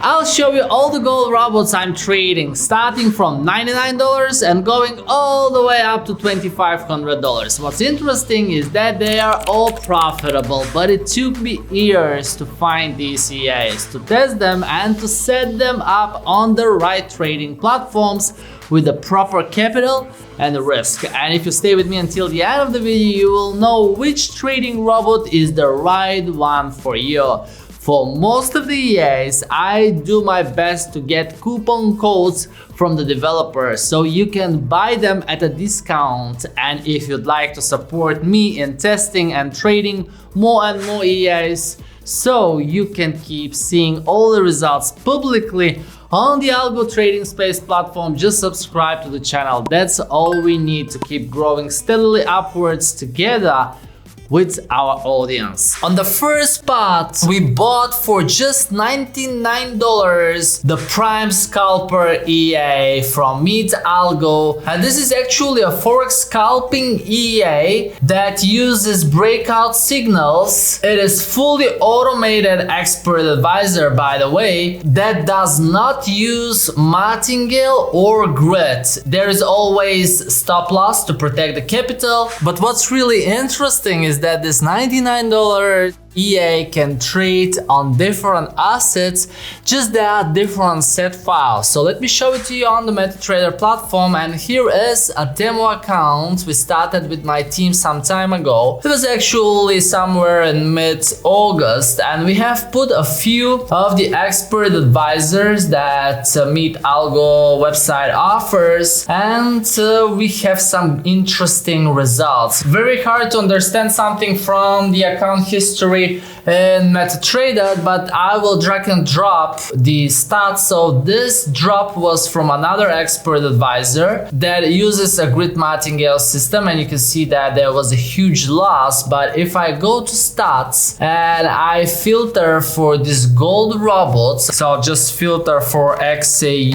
I'll show you all the gold robots I'm trading, starting from $99 and going all the way up to $2,500. What's interesting is that they are all profitable, but it took me years to find these EAs, to test them and to set them up on the right trading platforms with the proper capital and risk. And if you stay with me until the end of the video, you will know which trading robot is the right one for you. For most of the EAs, I do my best to get coupon codes from the developers so you can buy them at a discount. And if you'd like to support me in testing and trading more and more EAs so you can keep seeing all the results publicly on the algo trading space platform, just subscribe to the channel. That's all we need to keep growing steadily upwards together with our audience. On the first spot, we bought for just $99 the Prime Scalper EA from Meet Algo. And this is actually a forex scalping EA that uses breakout signals. It is fully automated expert advisor, by the way, that does not use martingale or grid. There is always stop loss to protect the capital. But what's really interesting is that this $99 EA can trade on different assets, just there are different set files. So let me show it to you on the MetaTrader platform, and here is a demo account we started with my team some time ago. It was actually somewhere in mid-August, and we have put a few of the expert advisors that Meet Algo website offers, and we have some interesting results. Very hard to understand something from the account history in MetaTrader, but I will drag and drop the stats. So this drop was from another expert advisor that uses a grid martingale system, and you can see that there was a huge loss. But if I go to stats and I filter for this gold robots, so I'll just filter for XAUUSD.R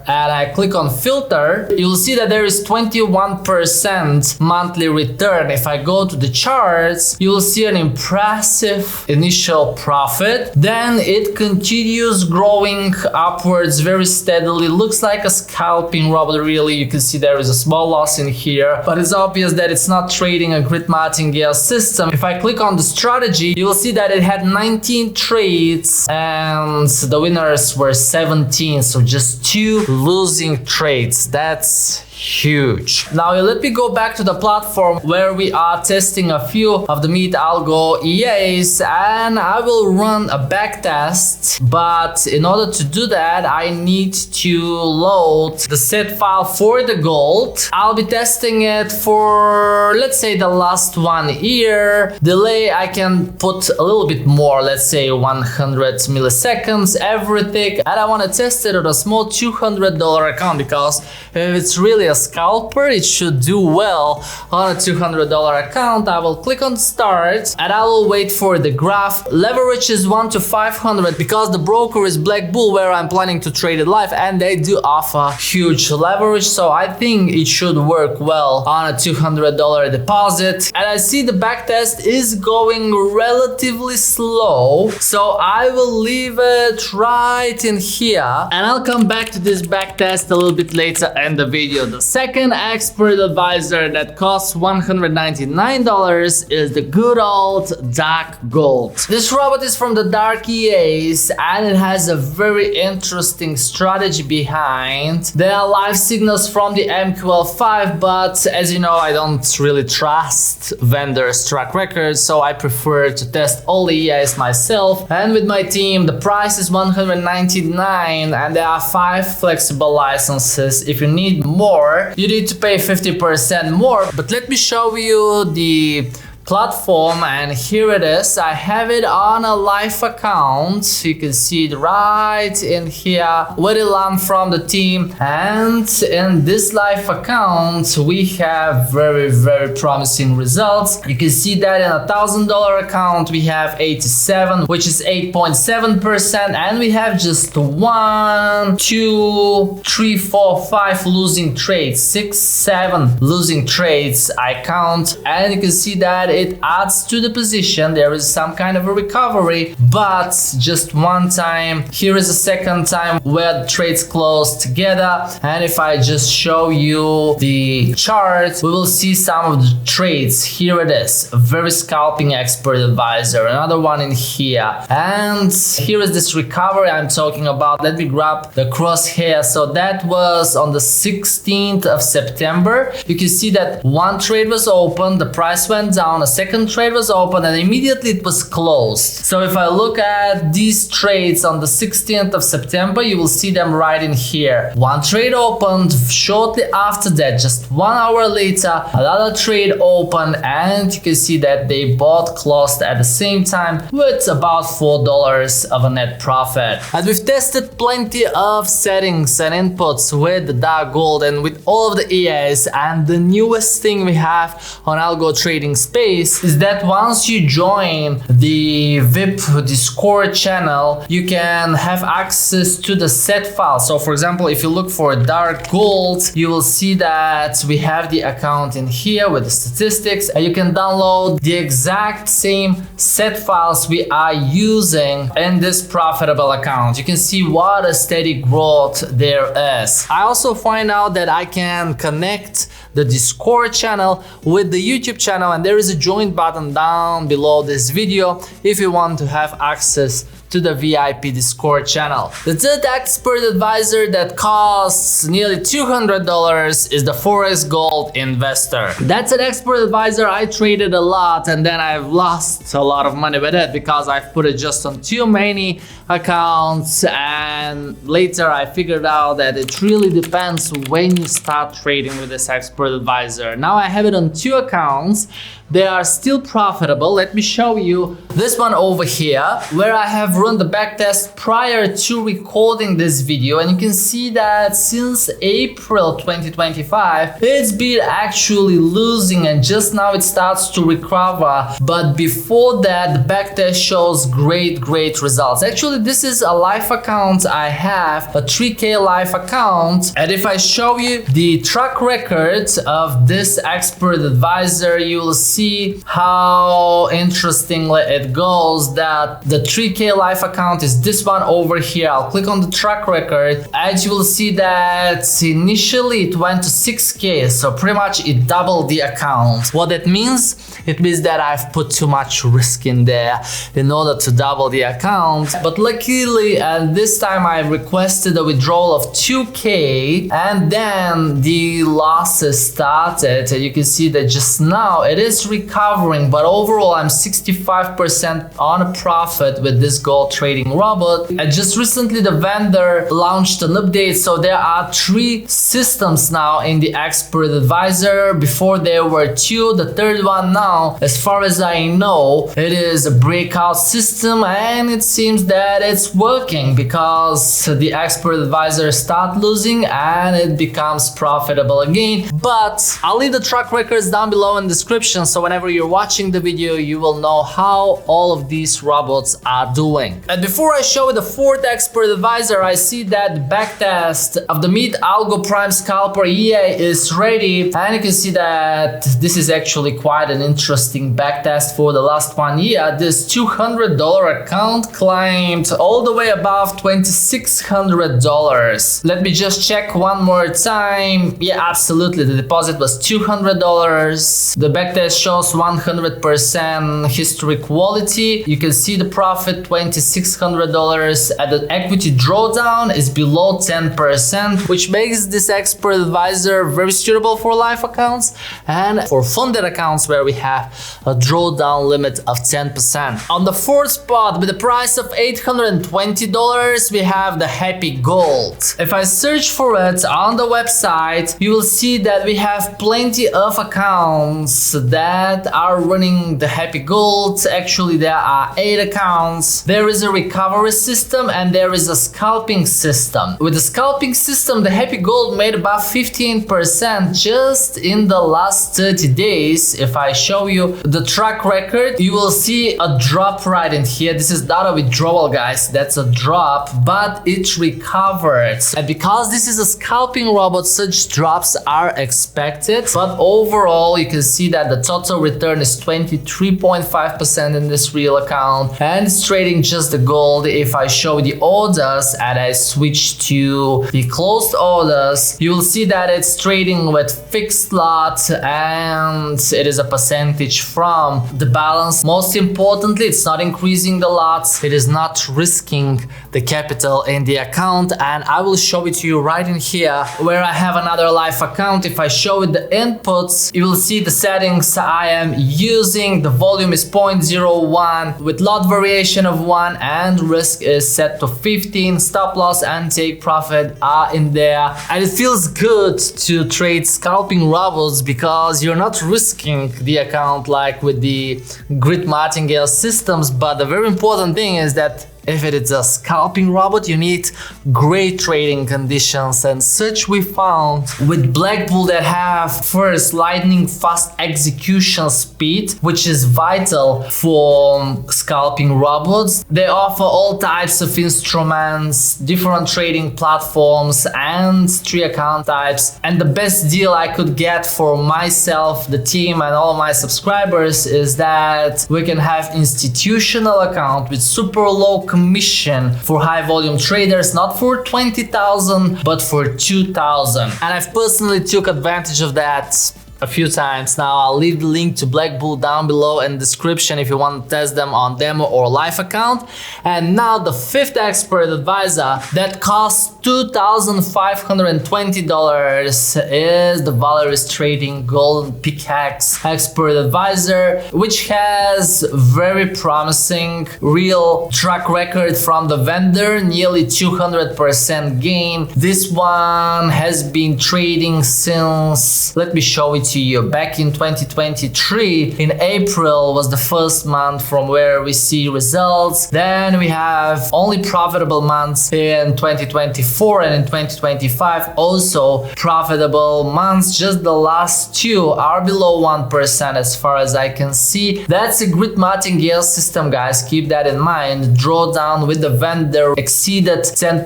and I click on filter, you'll see that there is 21% monthly return. If I go to the charts, you will see an impressive initial profit. Then it continues growing upwards very steadily. Looks like a scalping robot, really. You can see there is a small loss in here, but it's obvious that it's not trading a grid martingale system. If I click on the strategy, you will see that it had 19 trades and the winners were 17, so just 2 losing trades. That's huge. Now let me go back to the platform where we are testing a few of the Meet Algo EAs, and I will run a back test. But in order to do that, I need to load the set file for the gold. I'll be testing it for, let's say, the last 1 year. Delay I can put a little bit more, let's say 100 milliseconds, everything. And I want to test it on a small $200 account, because if it's really a scalper, it should do well on a $200 account. I will click on start and I will wait for the graph. Leverage is 1 to 500 because the broker is Black Bull, where I'm planning to trade it live, and they do offer huge leverage, so I think it should work well on a $200 deposit. And I see the backtest is going relatively slow, so I will leave it right in here and I'll come back to this backtest a little bit later in the video. The second expert advisor that costs $199 is the good old Dark Gold. This robot is from the Dark EAs and it has a very interesting strategy behind. There are live signals from the MQL5, but as you know, I don't really trust vendors' track records, so I prefer to test all the EAs myself. And with my team, the price is $199 and there are 5 flexible licenses. If you need more, you need to pay 50% more. But let me show you the platform, and here it is. I have it on a live account. You can see it right in here with Ilan from the team, and in this live account we have very promising results. You can see that in a $1,000 account we have 87, which is 8.7%, and we have just 1, 2, 3, 4, 5 losing trades, 6, 7 losing trades I count, and you can see that it adds to the position. There is some kind of a recovery, but just one time. Here is a second time where the trades close together. And if I just show you the chart, we will see some of the trades. Here it is, a very scalping expert advisor, another one in here. And here is this recovery I'm talking about. Let me grab the crosshair. So that was on the 16th of September. You can see that one trade was open, the price went down, a second trade was open, and immediately it was closed. So if I look at these trades on the 16th of September, you will see them right in here. One trade opened, shortly after that, just 1 hour later, another trade opened, and you can see that they both closed at the same time with about $4 of a net profit. And we've tested plenty of settings and inputs with the dark gold and with all of the EAs, and the newest thing we have on algo trading space is that once you join the VIP Discord channel, you can have access to the set file. So for example, if you look for dark gold, you will see that we have the account in here with the statistics, and you can download the exact same set files we are using in this profitable account. You can see what a steady growth there is. I also find out that I can connect the Discord channel with the YouTube channel, and there is a join button down below this video if you want to have access to the VIP Discord channel. The third expert advisor that costs nearly $200 is the Forex Gold Investor. That's an expert advisor I traded a lot, and then I've lost a lot of money with it because I've put it just on too many accounts, and later I figured out that it really depends when you start trading with this expert advisor. Now I have it on 2 accounts. They are still profitable. Let me show you this one over here, where I have run the backtest prior to recording this video, and you can see that since April 2025 it's been actually losing, and just now it starts to recover. But before that, the backtest shows great results. Actually, this is a live account I have, a 3K live account, and if I show you the track record of this expert advisor, you will see how interestingly it goes that the 3K live account is this one over here. I'll click on the track record, and you will see that initially it went to 6K, so pretty much it doubled the account. What that means? It means that I've put too much risk in there in order to double the account. But luckily, and this time I requested a withdrawal of 2K, and then the losses started, and you can see that just now it is recovering, but overall I'm 65% on a profit with this gold trading robot. And just recently the vendor launched an update, so there are 3 systems now in the expert advisor. Before there were 2, the third one now, as far as I know, it is a breakout system, and it seems that it's working because the expert advisor start losing and it becomes profitable again. But I'll leave the track records down below in the description, so whenever you're watching the video you will know how all of these robots are doing. And before I show you the 4th expert advisor, I see that the backtest of the Mid Algo Prime Scalper EA is ready, and you can see that this is actually quite an interesting backtest for the last 1 year. This $200 account climbed all the way above $2,600. Let me just check one more time. Yeah, absolutely, the deposit was $200. The backtest shows 100% history quality. You can see the profit $2,600, and the equity drawdown is below 10%, which makes this expert advisor very suitable for live accounts and for funded accounts where we have a drawdown limit of 10%. On the 4th spot, with the price of $820, we have the Happy Gold. If I search for it on the website, you will see that we have plenty of accounts that are running the Happy Gold. Actually, there are 8 accounts. There is a recovery system and there is a scalping system. With the scalping system, the Happy Gold made about 15% just in the last 30 days. If I show you the track record, you will see a drop right in here. This is not a withdrawal, guys. That's a drop, but it recovered. And because this is a scalping robot, such drops are expected. But overall, you can see that the total total return is 23.5% in this real account, and it's trading just the gold. If I show the orders and I switch to the closed orders, you will see that it's trading with fixed lot and it is a percentage from the balance. Most importantly, it's not increasing the lots, it is not risking the capital in the account, and I will show it to you right in here where I have another live account. If I show it the inputs, you will see the settings I am using. The volume is 0.01 with lot variation of 1 and risk is set to 15. Stop loss and take profit are in there, and it feels good to trade scalping robots because you're not risking the account like with the grid martingale systems. But the very important thing is that if it is a scalping robot, you need great trading conditions, and such we found with Black Bull that have first lightning fast execution speed, which is vital for scalping robots. They offer all types of instruments, different trading platforms and 3 account types, and the best deal I could get for myself, the team and all my subscribers is that we can have institutional account with super low commission for high volume traders, not for 20,000 but for 2,000, and I've personally took advantage of that a few times. Now I'll leave the link to Black Bull down below in the description if you want to test them on demo or live account. And now the 5th expert advisor that costs $2,520 is the Valery's Trading Golden Pickaxe Expert Advisor, which has very promising real track record from the vendor, nearly 200% gain. This one has been trading since, let me show it to you, back in 2023. In April was the first month from where we see results. Then we have only profitable months in 2024 and in 2025 also profitable months. Just the last 2 are below 1% as far as I can see. That's a grid martingale system, guys, keep that in mind. Drawdown with the vendor exceeded 10%,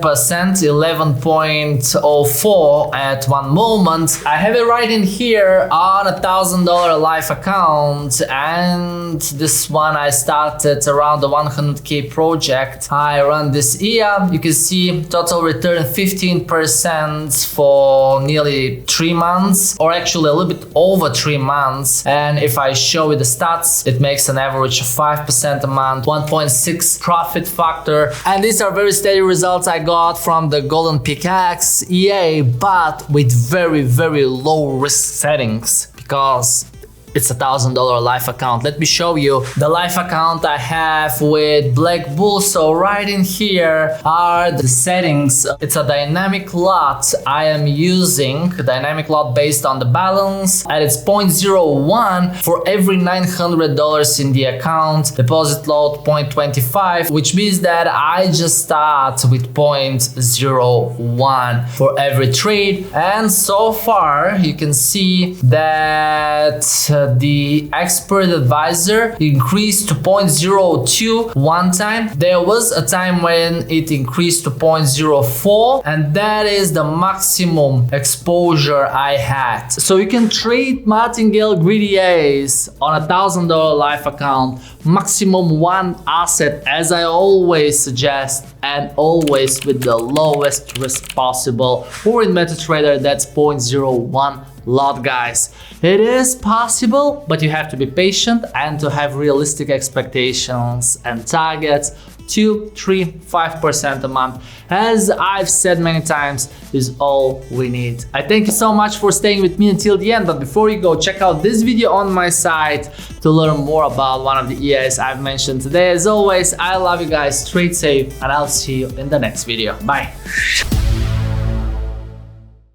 11.04 at one moment. I have it right in here on $1,000 live account, and this one I started around the 100k project. I run this EA. You can see total return 15% for nearly 3 months, or actually a little bit over 3 months. And if I show you the stats, it makes an average of 5% a month, 1.6 profit factor, and these are very steady results I got from the Golden Pickaxe EA, but with very low risk settings because it's $1,000 live account. Let me show you the live account I have with Black Bull. So right in here are the settings. It's a dynamic lot I am using, a dynamic lot based on the balance, and it's 0.01 for every $900 in the account. Deposit load 0.25, which means that I just start with 0.01 for every trade. And so far you can see that the expert advisor increased to 0.02 one time. There was a time when it increased to 0.04, and that is the maximum exposure I had. So you can trade martingale greedy EAs on $1,000 live account, maximum 1 asset as I always suggest, and always with the lowest risk possible, or in MetaTrader that's 0.01 lot, guys. It is possible, but you have to be patient and to have realistic expectations and targets. 2, 3, 5% a month, as I've said many times, is all we need. I thank you so much for staying with me until the end, but before you go, check out this video on my site to learn more about one of the EAs I've mentioned today. As always, I love you guys, trade safe, and I'll see you in the next video. Bye.